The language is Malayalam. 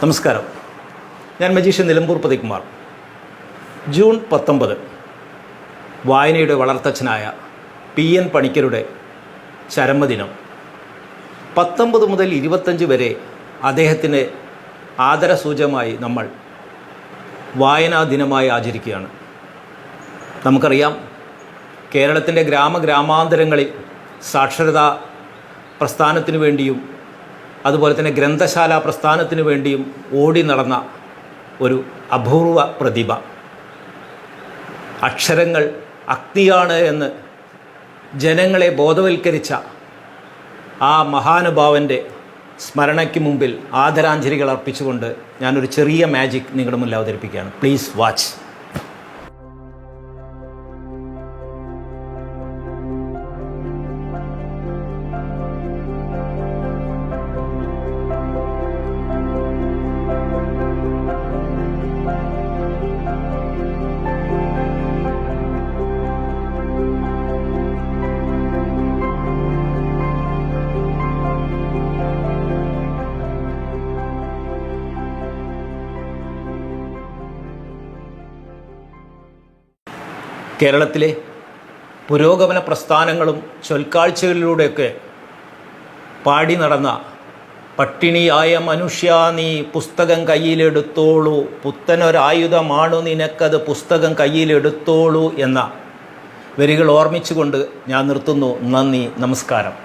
നമസ്കാരം. ഞാൻ മജീഷ്യൻ നിലമ്പൂർ പതികുമാർ. ജൂൺ 19 വായനയുടെ വളർത്തച്ഛനായ PN പണിക്കരുടെ ചരമദിനം. 19 മുതൽ 25 വരെ അദ്ദേഹത്തിന് ആദരസൂചകമായി നമ്മൾ വായനാ ദിനമായി ആചരിക്കുകയാണ്. നമുക്കറിയാം, കേരളത്തിൻ്റെ ഗ്രാമാന്തരങ്ങളിൽ സാക്ഷരതാ പ്രസ്ഥാനത്തിനു വേണ്ടിയും അതുപോലെ തന്നെ ഗ്രന്ഥശാല പ്രസ്ഥാനത്തിനു വേണ്ടിയും ഓടി നടന്ന ഒരു അപൂർവ പ്രതിഭ. അക്ഷരങ്ങൾ അഗ്നിയാണ് എന്ന് ജനങ്ങളെ ബോധവൽക്കരിച്ച ആ മഹാനുഭാവൻ്റെ സ്മരണയ്ക്ക് മുമ്പിൽ ആദരാഞ്ജലികൾ അർപ്പിച്ചുകൊണ്ട് ഞാനൊരു ചെറിയ മാജിക് നിങ്ങളുടെ മുന്നിൽ അവതരിപ്പിക്കുകയാണ്. Please watch. കേരളത്തിലെ പുരോഗമന പ്രസ്ഥാനങ്ങളും ചൊൽക്കാഴ്ചകളിലൂടെയൊക്കെ പാടി നടന്ന പട്ടിണിയായ മനുഷ്യ നീ പുസ്തകം കയ്യിലെടുത്തോളൂ, പുത്തനൊരായുധമാണു നിനക്കത് പുസ്തകം കയ്യിലെടുത്തോളൂ എന്ന വരികൾ ഓർമ്മിച്ചുകൊണ്ട് ഞാൻ നിർത്തുന്നു. നന്ദി, നമസ്കാരം.